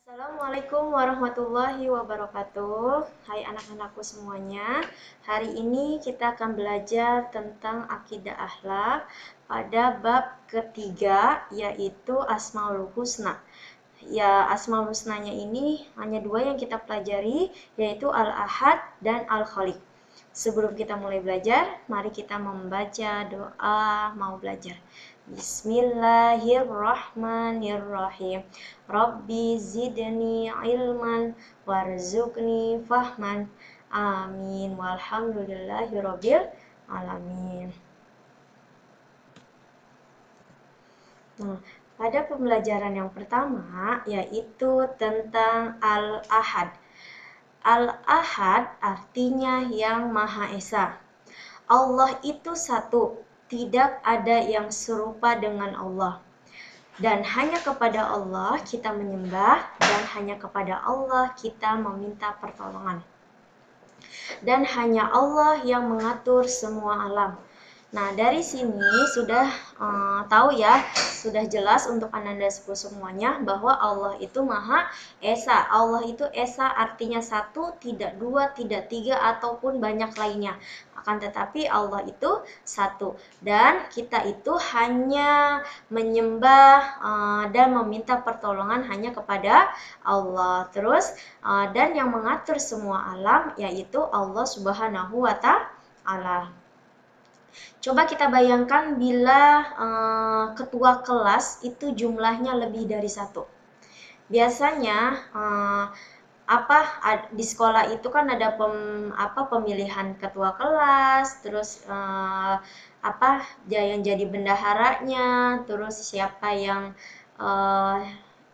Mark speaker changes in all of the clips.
Speaker 1: Assalamualaikum warahmatullahi wabarakatuh. Hai anak-anakku semuanya. Hari ini kita akan belajar tentang akidah akhlak pada bab ketiga, yaitu Asmaul Husna. Ya, Asmaul Husnanya ini hanya dua yang kita pelajari, yaitu Al-Ahad dan Al-Khaliq. Sebelum kita mulai belajar, mari kita membaca doa mau belajar. Bismillahirrahmanirrahim. Rabbi zidni ilman warzuqni fahman. Amin. Walhamdulillahirabbil alamin. Nah, pada pembelajaran yang pertama yaitu tentang Al-Ahad. Al-Ahad artinya yang Maha Esa. Allah itu satu, tidak ada yang serupa dengan Allah. Dan hanya kepada Allah kita menyembah, dan hanya kepada Allah kita meminta pertolongan. Dan hanya Allah yang mengatur semua alam. Nah, dari sini sudah tahu ya, sudah jelas untuk ananda semuanya bahwa Allah itu Maha Esa. Allah itu Esa artinya satu, tidak dua, tidak tiga, ataupun banyak lainnya. Akan tetapi Allah itu satu. Dan kita itu hanya menyembah dan meminta pertolongan hanya kepada Allah. Terus, dan yang mengatur semua alam yaitu Allah Subhanahu wa Ta'ala. Coba kita bayangkan bila ketua kelas itu jumlahnya lebih dari satu. Biasanya di sekolah itu kan ada pemilihan ketua kelas, terus yang jadi bendaharanya, terus siapa yang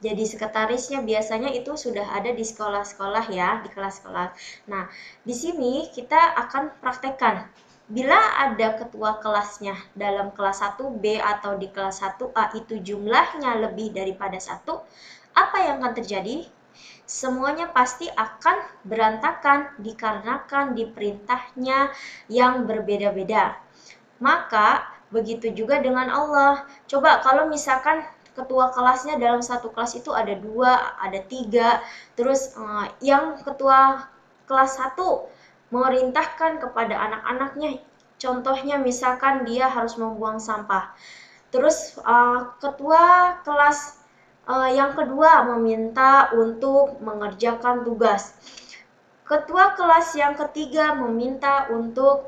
Speaker 1: jadi sekretarisnya, biasanya itu sudah ada di sekolah-sekolah ya, di kelas-kelas. Nah, di sini kita akan praktekkan. Bila ada ketua kelasnya dalam kelas 1B atau di kelas 1A itu jumlahnya lebih daripada 1, apa yang akan terjadi? Semuanya pasti akan berantakan dikarenakan diperintahnya yang berbeda-beda. Maka begitu juga dengan Allah. Coba kalau misalkan ketua kelasnya dalam satu kelas itu ada 2, ada 3, terus yang ketua kelas 1 memerintahkan kepada anak-anaknya, contohnya misalkan dia harus membuang sampah. Terus ketua kelas yang kedua meminta untuk mengerjakan tugas. Ketua kelas yang ketiga meminta untuk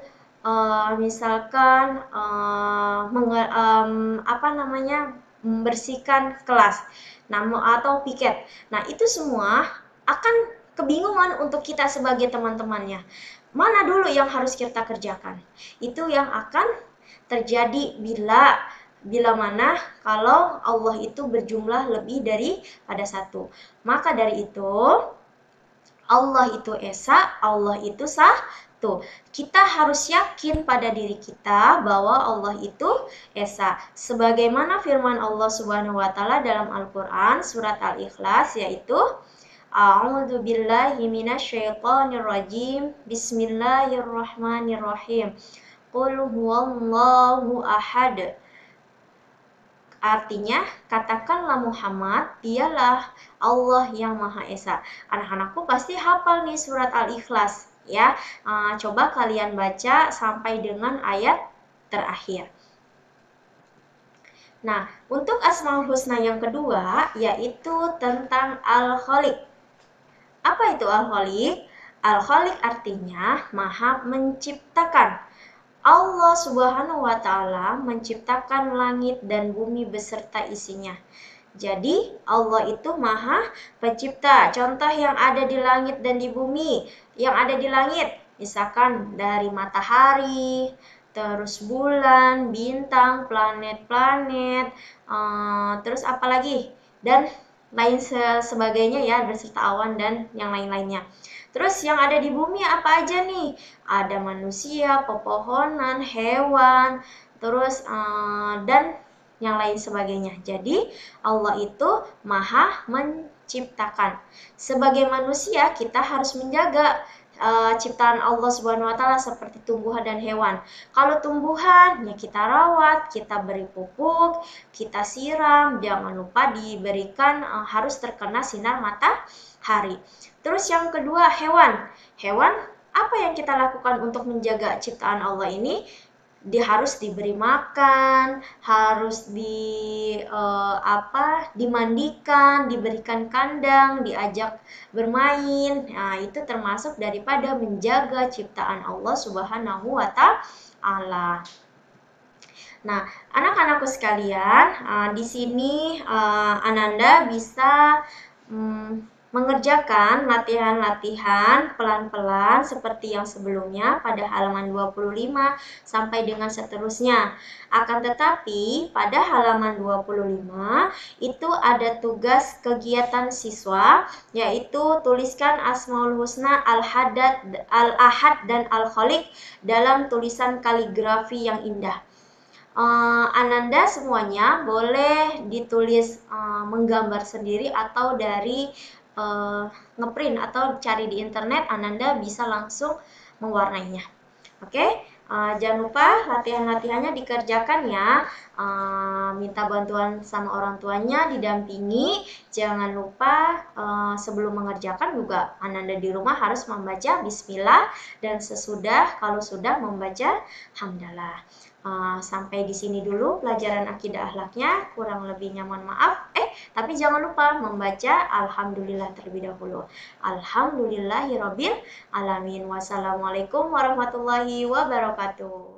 Speaker 1: misalkan membersihkan kelas, atau piket. Nah, itu semua akan kebingungan untuk kita sebagai teman-temannya. Mana dulu yang harus kita kerjakan? Itu yang akan terjadi bila mana kalau Allah itu berjumlah lebih daripada satu. Maka dari itu, Allah itu Esa, Allah itu satu. Kita harus yakin pada diri kita bahwa Allah itu Esa. Sebagaimana firman Allah Subhanahu wa Ta'ala dalam Al-Quran, surat Al-Ikhlas, yaitu A'udzu billahi minasyaitonir rajim. Bismillahirrahmanirrahim. Qul huwallahu ahad. Artinya, katakanlah Muhammad, dialah Allah yang Maha Esa. Anak-anakku pasti hafal nih surat Al-Ikhlas ya. Coba kalian baca sampai dengan ayat terakhir. Nah, untuk Asmaul Husna yang kedua yaitu tentang Al-Khaliq. Apa itu Al-Khaliq? Al-Khaliq artinya Maha menciptakan. Allah Subhanahu wa Ta'ala menciptakan langit dan bumi beserta isinya. Jadi Allah itu Maha Pencipta. Contoh yang ada di langit dan di bumi. Yang ada di langit, misalkan dari matahari, terus bulan, bintang, planet-planet, terus apa lagi? Dan lain sebagainya ya, beserta awan dan yang lain-lainnya. Terus yang ada di bumi apa aja nih? Ada manusia, pepohonan, hewan, terus dan yang lain sebagainya. Jadi Allah itu Maha menciptakan. Sebagai manusia kita harus menjaga ciptaan Allah Subhanahu wa taala seperti tumbuhan dan hewan. Kalau tumbuhan ya kita rawat, kita beri pupuk, kita siram, jangan lupa diberikan harus terkena sinar matahari. Terus yang kedua hewan. Hewan apa yang kita lakukan untuk menjaga ciptaan Allah ini? Harus diberi makan, harus dimandikan, diberikan kandang, diajak bermain. Nah, itu termasuk daripada menjaga ciptaan Allah Subhanahu wa taala. Nah, anak-anakku sekalian, di sini Ananda bisa mengerjakan latihan-latihan pelan-pelan seperti yang sebelumnya pada halaman 25 sampai dengan seterusnya. Akan tetapi pada halaman 25 itu ada tugas kegiatan siswa, yaitu tuliskan Asmaul Husna Al-Ahad dan Al-Khaliq dalam tulisan kaligrafi yang indah. Ananda semuanya boleh ditulis menggambar sendiri atau dari ngeprint atau cari di internet, Ananda bisa langsung mewarnainya. Oke, jangan lupa latihan-latihannya dikerjakan ya. Minta bantuan sama orang tuanya, didampingi. Jangan lupa sebelum mengerjakan juga Ananda di rumah harus membaca Bismillah dan sesudah kalau sudah membaca Hamdalah. Sampai di sini dulu pelajaran akidah akhlaknya, kurang lebihnya mohon maaf. Tapi jangan lupa membaca Alhamdulillah terlebih dahulu. Alhamdulillahirabbil alamin. Wassalamualaikum warahmatullahi wabarakatuh.